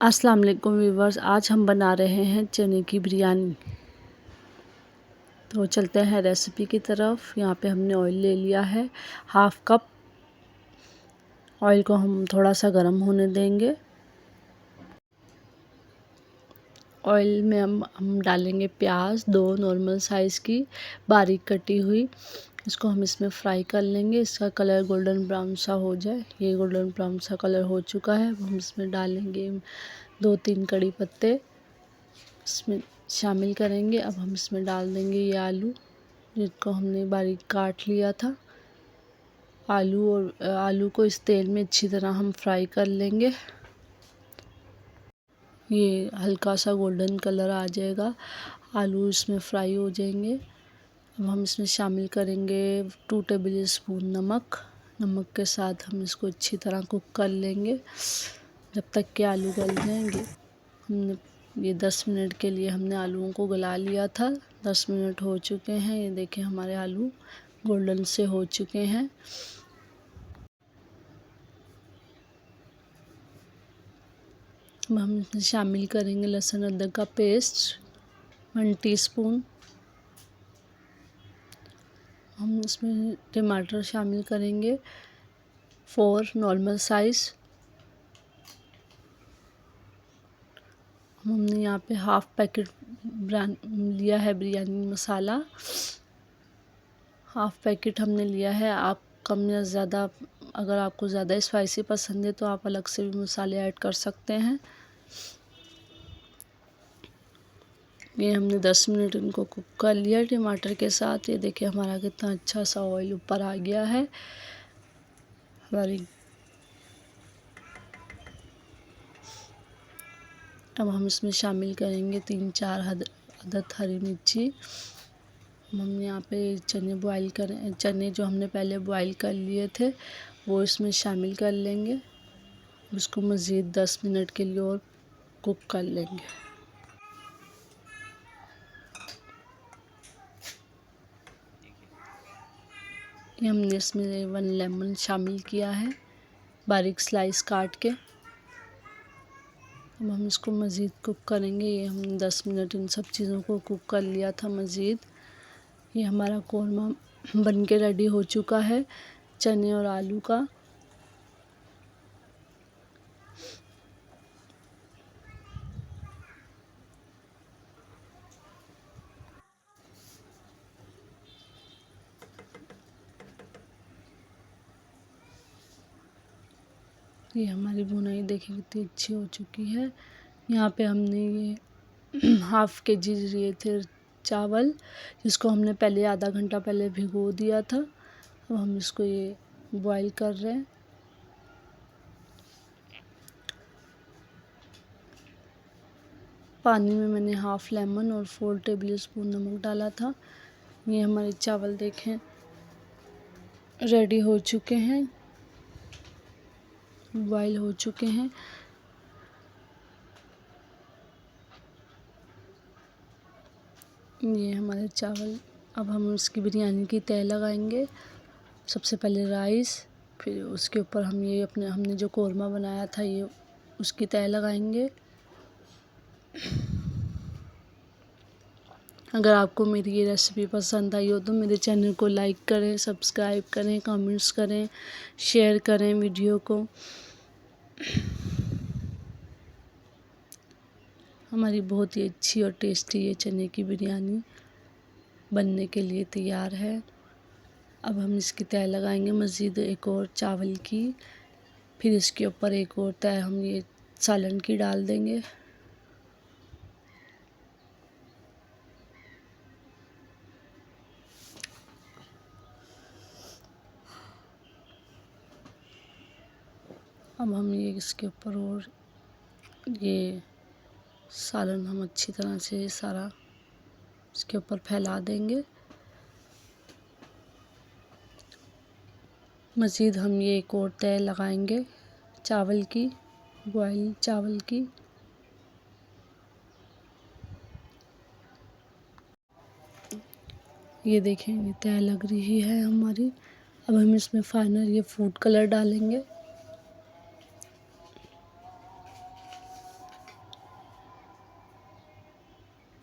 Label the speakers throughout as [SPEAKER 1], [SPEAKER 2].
[SPEAKER 1] अस्सलाम वालेकुम व्यूवर्स, आज हम बना रहे हैं चने की बिरयानी। तो चलते हैं रेसिपी की तरफ। यहाँ पे हमने ऑयल ले लिया है, हाफ कप। ऑयल को हम थोड़ा सा गर्म होने देंगे। ऑयल में हम डालेंगे प्याज, 2 नॉर्मल साइज़ की बारीक कटी हुई। इसको हम इसमें फ्राई कर लेंगे। इसका कलर गोल्डन ब्राउन सा हो जाए। ये गोल्डन ब्राउन सा कलर हो चुका है। अब हम इसमें डालेंगे 2-3 कड़ी पत्ते, इसमें शामिल करेंगे। अब हम इसमें डाल देंगे ये आलू, जिनको हमने बारीक काट लिया था। आलू को इस तेल में अच्छी तरह हम फ्राई कर लेंगे। ये हल्का सा गोल्डन कलर आ जाएगा, आलू इसमें फ्राई हो जाएंगे। अब हम इसमें शामिल करेंगे 2 टेबल स्पून नमक। नमक के साथ हम इसको अच्छी तरह कुक कर लेंगे जब तक कि आलू गल जाएंगे। हमने ये 10 मिनट के लिए हमने आलूओं को गला लिया था। 10 मिनट हो चुके हैं। ये देखें हमारे आलू गोल्डन से हो चुके हैं। अब हम इसमें शामिल करेंगे लहसुन अदरक का पेस्ट 1 टीस्पून। हम इसमें टमाटर शामिल करेंगे 4 नॉर्मल साइज़। हमने यहाँ पे हाफ पैकेट लिया है बिरयानी मसाला। हाफ पैकेट हमने लिया है। आप कम या ज़्यादा, अगर आपको ज़्यादा स्पाइसी पसंद है तो आप अलग से भी मसाले ऐड कर सकते हैं। ये हमने 10 मिनट इनको कुक कर लिया टमाटर के साथ। ये देखिए हमारा कितना अच्छा सा ऑयल ऊपर आ गया है। अब हम इसमें शामिल करेंगे 3-4 अदद हरी मिर्ची। हमने यहाँ पे चने जो हमने पहले बॉईल कर लिए थे वो इसमें शामिल कर लेंगे। उसको मज़ीद 10 मिनट के लिए और कुक कर लेंगे। ये हमने इसमें 1 लेमन शामिल किया है बारीक स्लाइस काट के। अब हम इसको मज़ीद कुक करेंगे। ये हमने 10 मिनट इन सब चीज़ों को कुक कर लिया था मज़ीद। ये हमारा कोरमा बन के रेडी हो चुका है चने और आलू का। ये हमारी भुनाई देखिए कितनी अच्छी हो चुकी है। यहाँ पे हमने ये हाफ़ केजी लिए थे चावल, जिसको हमने पहले आधा घंटा पहले भिगो दिया था। अब हम इसको ये बॉईल कर रहे हैं। पानी में मैंने हाफ़ लेमन और 4 टेबल स्पून नमक डाला था। ये हमारे चावल देखें रेडी हो चुके हैं, बॉईल हो चुके हैं। ये हमारे चावल। अब हम इसकी बिरयानी की तह लगाएंगे। सबसे पहले राइस, फिर उसके ऊपर हम ये हमने जो कोरमा बनाया था ये उसकी तह लगाएंगे। अगर आपको मेरी ये रेसिपी पसंद आई हो तो मेरे चैनल को लाइक करें, सब्सक्राइब करें, कमेंट्स करें, शेयर करें वीडियो को। हमारी बहुत ही अच्छी और टेस्टी ये चने की बिरयानी बनने के लिए तैयार है। अब हम इसकी तह लगाएंगे मज़ीद एक और चावल की। फिर इसके ऊपर एक और तह हम ये सालन की डाल देंगे। अब हम ये इसके ऊपर और ये सालन हम अच्छी तरह से सारा इसके ऊपर फैला देंगे। मज़ीद हम ये एक और तह लगाएंगे चावल की, बॉयल चावल की। ये देखें ये तह लग रही है हमारी। अब हम इसमें फाइनल ये फूड कलर डालेंगे।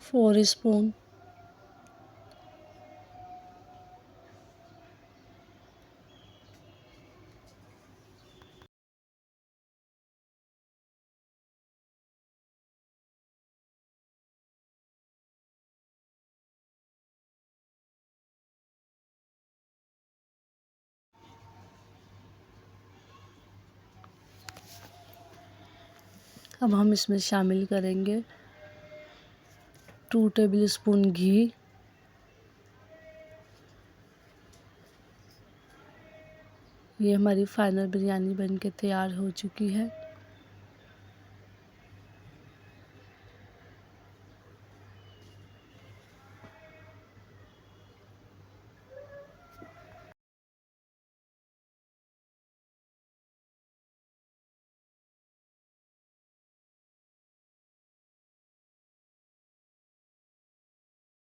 [SPEAKER 1] 4 स्पून। अब हम इसमें शामिल करेंगे 2 टेबल स्पून घी। ये हमारी फाइनल बिरयानी बनके तैयार हो चुकी है।